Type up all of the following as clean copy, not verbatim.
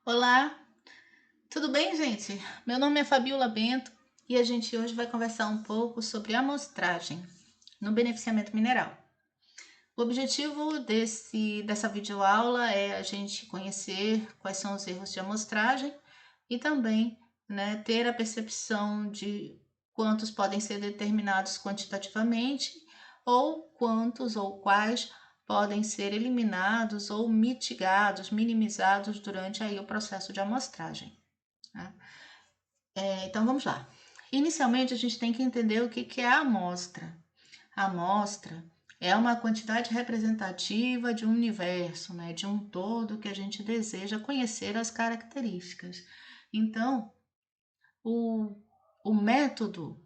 Olá, tudo bem, gente? Meu nome é Fabiola Bento e a gente hoje vai conversar um pouco sobre amostragem no beneficiamento mineral. O objetivo dessa videoaula é a gente conhecer quais são os erros de amostragem e também, ter a percepção de quantos podem ser determinados quantitativamente ou quantos ou quais podem ser eliminados ou mitigados, minimizados durante aí o processo de amostragem. Tá? Então vamos lá. Inicialmente a gente tem que entender o que é a amostra. A amostra é uma quantidade representativa de um universo, de um todo que a gente deseja conhecer as características. Então, o método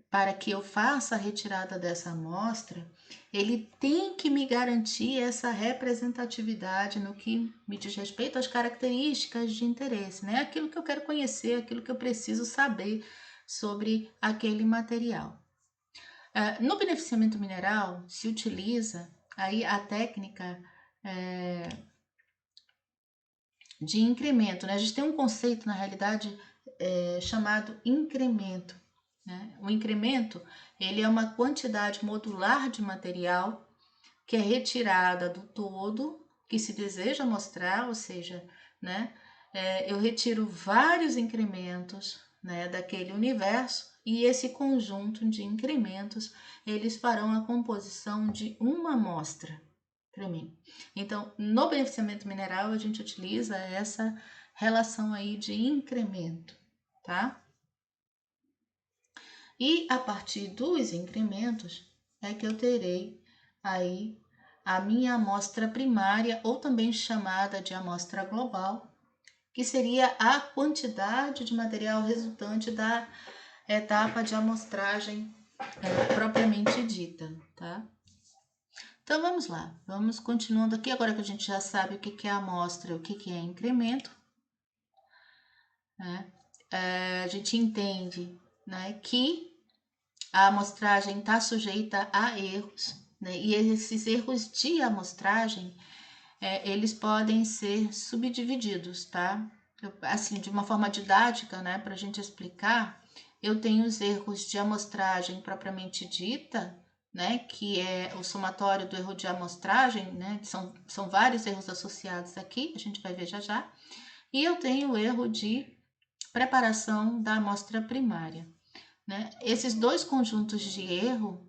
para que eu faça a retirada dessa amostra, ele tem que me garantir essa representatividade no que me diz respeito às características de interesse, né? Aquilo que eu quero conhecer, aquilo que eu preciso saber sobre aquele material. No beneficiamento mineral, se utiliza aí a técnica de incremento, né? A gente tem um conceito, na realidade, chamado incremento. Né? O incremento ele é uma quantidade modular de material que é retirada do todo que se deseja mostrar, ou seja, né, eu retiro vários incrementos, né, daquele universo e esse conjunto de incrementos eles farão a composição de uma amostra para mim. Então, no beneficiamento mineral a gente utiliza essa relação aí de incremento, tá? E a partir dos incrementos é que eu terei aí a minha amostra primária, ou também chamada de amostra global, que seria a quantidade de material resultante da etapa de amostragem propriamente dita, tá? Então vamos lá, vamos continuando aqui, agora que a gente já sabe o que é amostra e o que é incremento, né? A gente entende, né, que a amostragem está sujeita a erros, né? E esses erros de amostragem, eles podem ser subdivididos, tá? Assim, de uma forma didática, né, para a gente explicar, eu tenho os erros de amostragem propriamente dita, né, que é o somatório do erro de amostragem, né, são vários erros associados aqui, a gente vai ver já já, e eu tenho o erro de preparação da amostra primária. Né? Esses dois conjuntos de erro,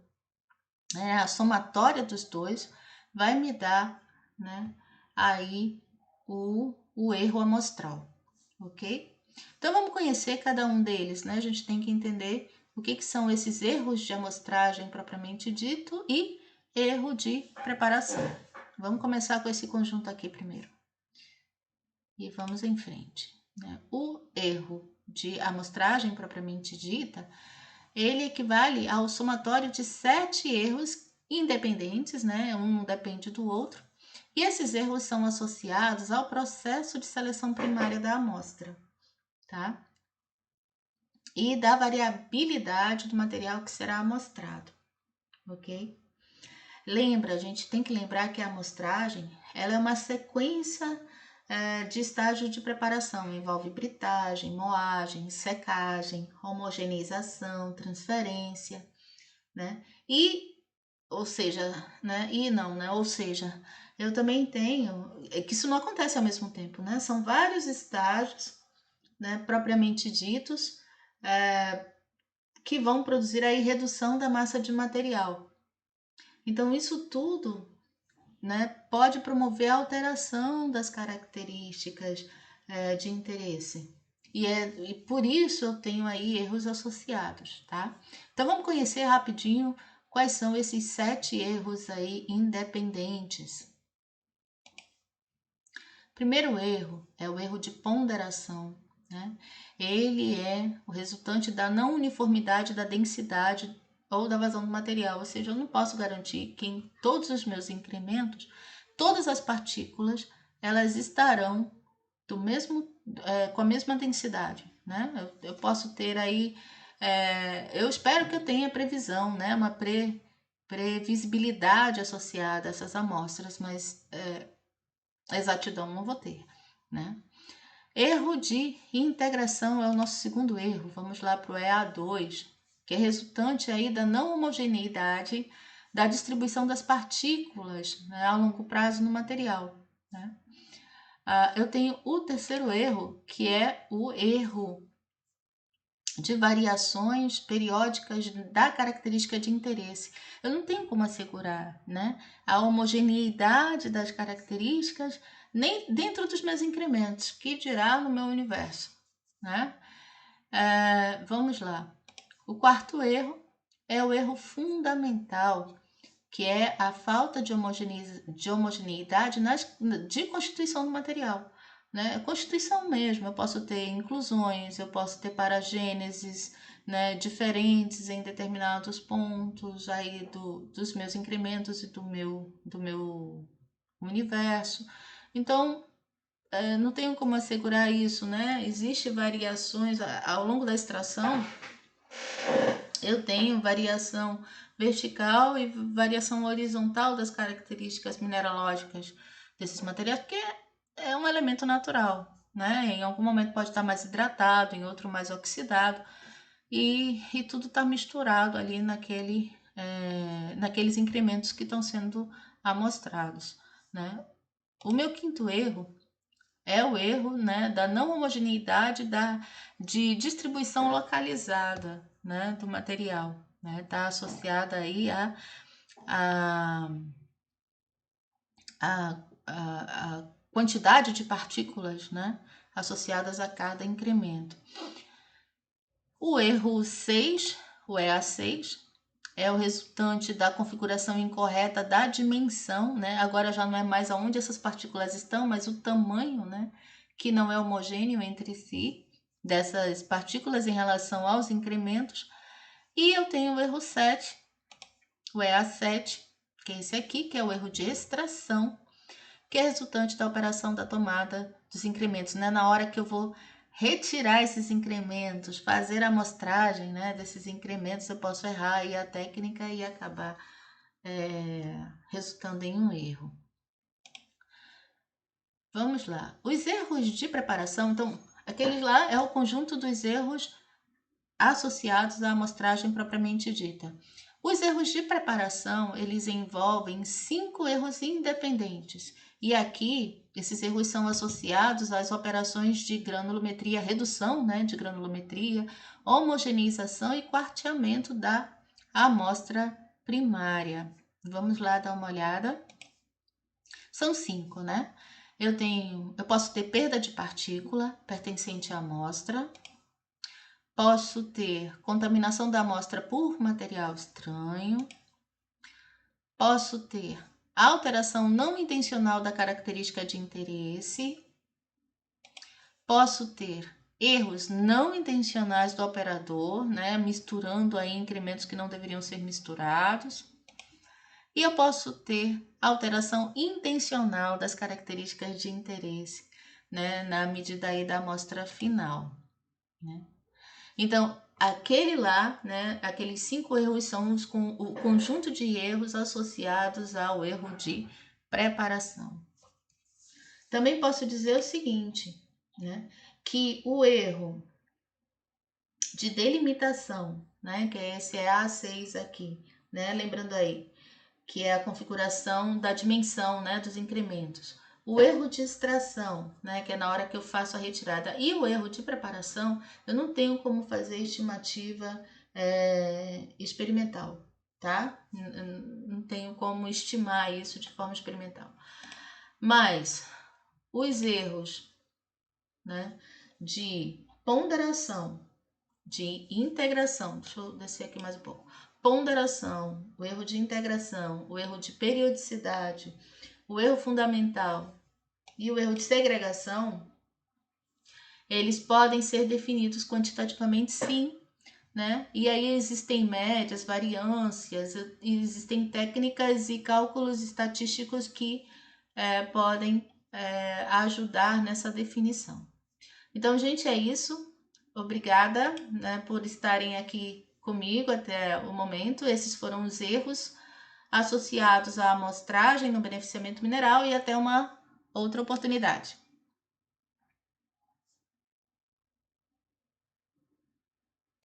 a somatória dos dois, vai me dar, né, aí o erro amostral, ok? Então vamos conhecer cada um deles, né? A gente tem que entender o que são esses erros de amostragem propriamente dito e erro de preparação. Vamos começar com esse conjunto aqui primeiro. E vamos em frente. Né? O erro de amostragem propriamente dita, ele equivale ao somatório de 7 erros independentes, né? Um depende do outro. E esses erros são associados ao processo de seleção primária da amostra, tá? E da variabilidade do material que será amostrado, ok? Lembra, a gente tem que lembrar que a amostragem, ela é uma sequência de estágio de preparação, envolve britagem, moagem, secagem, homogeneização, transferência, né? Ou seja, né? E não, né? Ou seja, eu também tenho, que isso não acontece ao mesmo tempo, né? São vários estágios, né, propriamente ditos, que vão produzir aí redução da massa de material. Então, isso tudo, né, pode promover a alteração das características de interesse. E por isso eu tenho aí erros associados, tá? Então vamos conhecer rapidinho quais são esses 7 erros aí independentes. Primeiro erro é o erro de ponderação, né? Ele é o resultante da não uniformidade da densidade ou da vazão do material, ou seja, eu não posso garantir que em todos os meus incrementos, todas as partículas elas estarão do mesmo, com a mesma densidade, né? Eu posso ter aí, eu espero que eu tenha previsão, né? Uma previsibilidade associada a essas amostras, mas exatidão não vou ter, né? Erro de integração é o nosso segundo erro. Vamos lá para o EA2, que é resultante aí da não homogeneidade da distribuição das partículas, né, a longo prazo no material, né? Eu tenho o terceiro erro, que é o erro de variações periódicas da característica de interesse. Eu não tenho como assegurar, né, a homogeneidade das características nem dentro dos meus incrementos, que dirá no meu universo, né? Vamos lá. O quarto erro é o erro fundamental, que é a falta de homogeneidade de constituição do material. Né? Constituição mesmo, eu posso ter inclusões, eu posso ter paragêneses, né, diferentes em determinados pontos aí dos meus incrementos e do meu universo. Então, não tenho como assegurar isso, né? Existem variações ao longo da extração. Eu tenho variação vertical e variação horizontal das características mineralógicas desses materiais, porque é um elemento natural, né? Em algum momento pode estar mais hidratado, em outro mais oxidado, e tudo está misturado ali naqueles incrementos que estão sendo amostrados, né? O meu quinto erro é o erro, né, da não homogeneidade de distribuição localizada, né, do material. Está associada aí a, a quantidade de partículas, né, associadas a cada incremento. O erro 6, o EA6, é o resultante da configuração incorreta da dimensão, né? Agora já não é mais aonde essas partículas estão, mas o tamanho, né? Que não é homogêneo entre si, dessas partículas em relação aos incrementos. E eu tenho o erro 7, o EA7, que é esse aqui, que é o erro de extração, que é resultante da operação da tomada dos incrementos, né? Na hora que eu vou retirar esses incrementos, fazer a amostragem, né, desses incrementos, eu posso errar aí a técnica e acabar resultando em um erro. Vamos lá. Os erros de preparação, então, aquele lá é o conjunto dos erros associados à amostragem propriamente dita. Os erros de preparação, eles envolvem 5 erros independentes. E aqui, esses erros são associados às operações de granulometria, redução, né, de granulometria, homogeneização e quarteamento da amostra primária. Vamos lá dar uma olhada. São 5, né? Eu posso ter perda de partícula pertencente à amostra. Posso ter contaminação da amostra por material estranho. Posso ter alteração não intencional da característica de interesse. Posso ter erros não intencionais do operador, né, misturando aí incrementos que não deveriam ser misturados. E eu posso ter alteração intencional das características de interesse, né, na medida aí da amostra final, né? Então, aquele lá, né, aqueles 5 erros são o conjunto de erros associados ao erro de preparação. Também posso dizer o seguinte, né, que o erro de delimitação, né, que é esse A6 aqui, né, lembrando aí, que é a configuração da dimensão, né, dos incrementos. O erro de extração, né, que é na hora que eu faço a retirada, e o erro de preparação, eu não tenho como fazer estimativa experimental, tá? Não tenho como estimar isso de forma experimental. Mas os erros, né, de ponderação, de integração, deixa eu descer aqui mais um pouco. Ponderação, o erro de integração, o erro de periodicidade, o erro fundamental e o erro de segregação, eles podem ser definidos quantitativamente, sim, né? E aí existem médias, variâncias, existem técnicas e cálculos estatísticos que podem ajudar nessa definição. Então, gente, é isso. Obrigada, né, por estarem aqui comigo até o momento. Esses foram os erros associados à amostragem no beneficiamento mineral e até uma outra oportunidade.